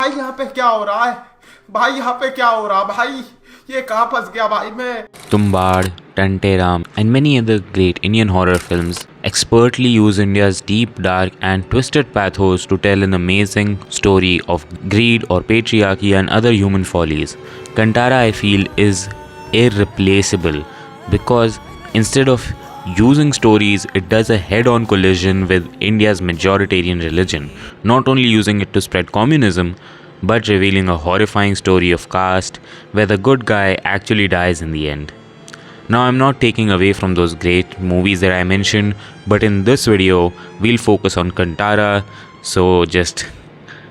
भाई यहाँ पे क्या हो रहा है? भाई यहाँ पे क्या हो रहा भाई? ये कहाँ फंस गया भाई मैं? Tumbad, Tanteram, and many other great Indian horror films expertly use India's deep, dark, and twisted pathos to tell an amazing story of greed or patriarchy and other human follies. Kantara, I feel, is irreplaceable because instead of using stories, it does a head-on collision with India's majoritarian religion, not only using it to spread communism, but revealing a horrifying story of caste where the good guy actually dies in the end. Now, I'm not taking away from those great movies that I mentioned, but in this video, we'll focus on Kantara, so just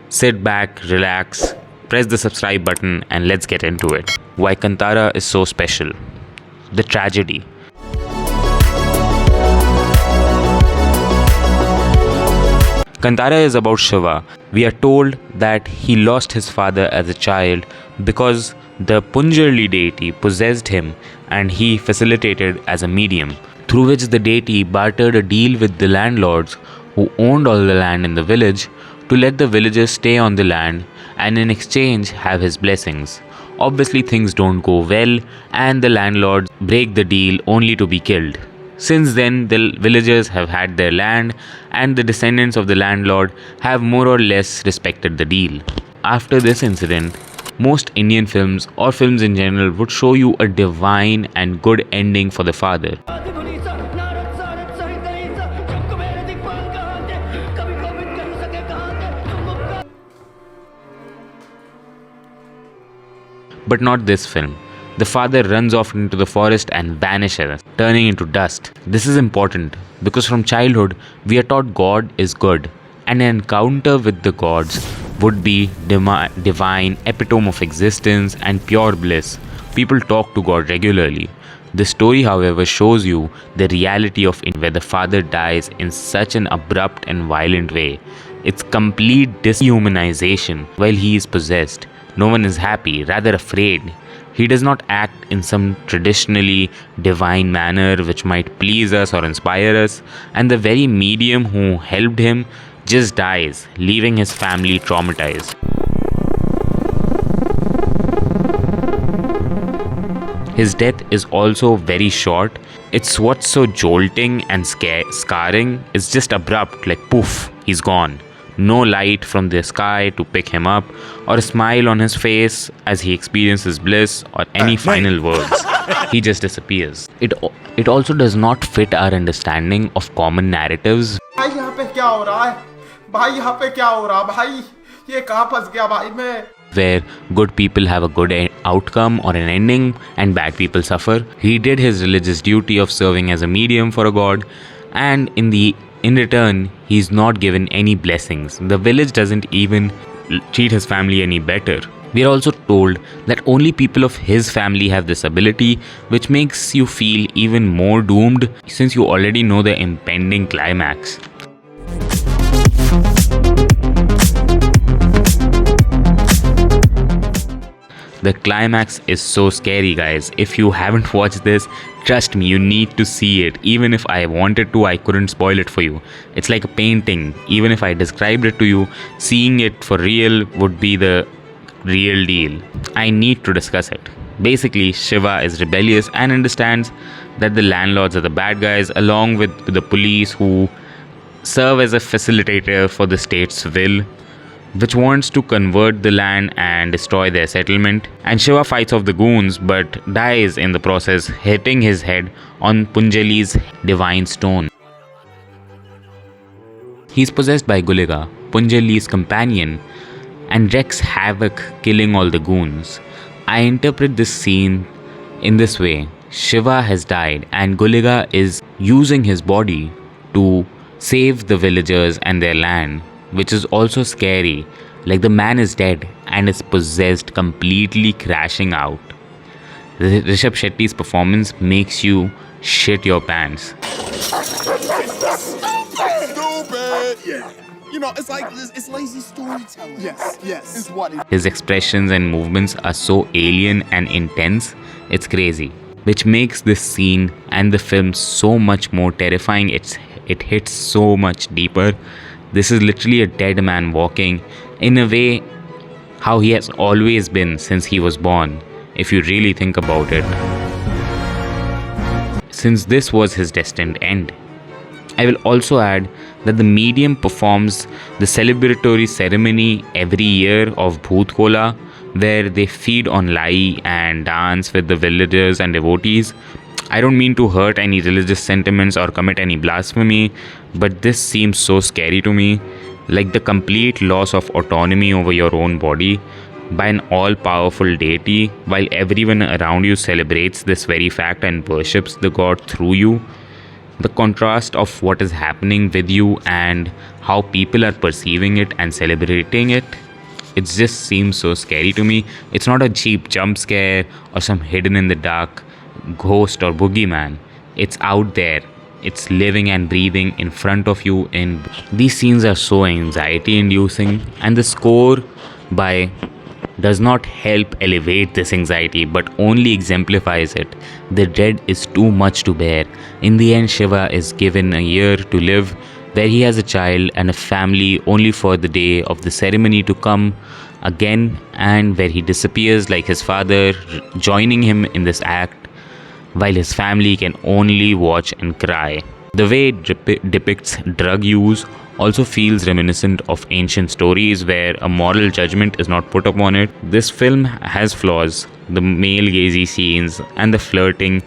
sit back, relax, press the subscribe button, and let's get into it. Why Kantara is so special. The tragedy. Kantara is about Shiva. We are told that he lost his father as a child because the Punjarli deity possessed him and he facilitated as a medium, through which the deity bartered a deal with the landlords who owned all the land in the village to let the villagers stay on the land and in exchange have his blessings. Obviously things don't go well and the landlords break the deal only to be killed. Since then, the villagers have had their land and the descendants of the landlord have more or less respected the deal. After this incident, most Indian films or films in general would show you a divine and good ending for the father. But not this film. The father runs off into the forest and vanishes, turning into dust. This is important because from childhood we are taught God is good and an encounter with the gods would be divine, epitome of existence and pure bliss. People talk to God regularly. The story, however, shows you the reality of where the father dies in such an abrupt and violent way. It's complete dehumanization while he is possessed. No one is happy, rather afraid. He does not act in some traditionally divine manner which might please us or inspire us, and the very medium who helped him just dies, leaving his family traumatized. His death is also very short. It's what's so jolting and scarring. It's just abrupt, like poof, he's gone. No light from the sky to pick him up, or a smile on his face as he experiences bliss, or any final words. He just disappears. It also does not fit our understanding of common narratives. भाई यहाँ पे क्या हो रहा है? भाई यहाँ पे क्या हो रहा भाई? ये कहाँ फंस गया भाई मैं? Where good people have a good outcome or an ending and bad people suffer. He did his religious duty of serving as a medium for a god, and in return, he's not given any blessings. The village doesn't even treat his family any better. We are also told that only people of his family have this ability, which makes you feel even more doomed since you already know the impending climax. The climax is so scary, guys. If you haven't watched this, trust me, you need to see it. Even if I wanted to, I couldn't spoil it for you. It's like a painting. Even if I described it to you, seeing it for real would be the real deal. I need to discuss it. Basically, Shiva is rebellious and understands that the landlords are the bad guys, along with the police who serve as a facilitator for the state's will, which wants to convert the land and destroy their settlement. And Shiva fights off the goons but dies in the process, hitting his head on Punjali's divine stone. He's possessed by Guliga, Punjali's companion, and wreaks havoc, killing all the goons. I interpret this scene in this way. Shiva has died and Guliga is using his body to save the villagers and their land, which is also scary. Like the man is dead and is possessed, completely crashing out. Rishabh Shetty's performance makes you shit your pants. Stupid! Yeah. You know, it's lazy storytelling. Yes. Is what it is. His expressions and movements are so alien and intense, it's crazy. which makes this scene and the film so much more terrifying. It hits so much deeper. This is literally a dead man walking, in a way how he has always been since he was born, if you really think about it. Since this was his destined end. I will also add that the medium performs the celebratory ceremony every year of Bhoot Kola, where they feed on lai and dance with the villagers and devotees. I don't mean to hurt any religious sentiments or commit any blasphemy, but this seems so scary to me, like the complete loss of autonomy over your own body by an all-powerful deity, while everyone around you celebrates this very fact and worships the god through you. The contrast of what is happening with you and how people are perceiving it and celebrating it, it just seems so scary to me. It's not a cheap jump scare or some hidden in the dark ghost or boogeyman. It's out there. It's living and breathing in front of you. In these scenes are so anxiety inducing, and the score by does not help elevate this anxiety but only exemplifies it. The dread is too much to bear. In the end, Shiva is given a year to live, where he has a child and a family, only for the day of the ceremony to come again, and where he disappears like his father, joining him in this act, while his family can only watch and cry. The way it depicts drug use also feels reminiscent of ancient stories where a moral judgment is not put upon it. This film has flaws. The male gazy scenes and the flirting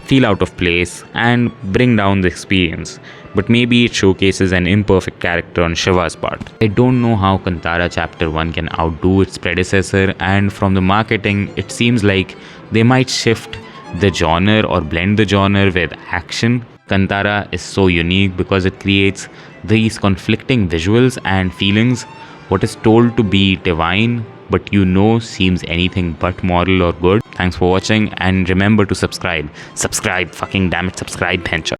feel out of place and bring down the experience. But maybe it showcases an imperfect character on Shiva's part. I don't know how Kantara Chapter 1 can outdo its predecessor, and from the marketing, it seems like they might shift the genre or blend the genre with action. Kantara is so unique because it creates these conflicting visuals and feelings. What is told to be divine but seems anything but moral or good. Thanks for watching, and remember to subscribe. Subscribe, fucking damn it, subscribe, bencher.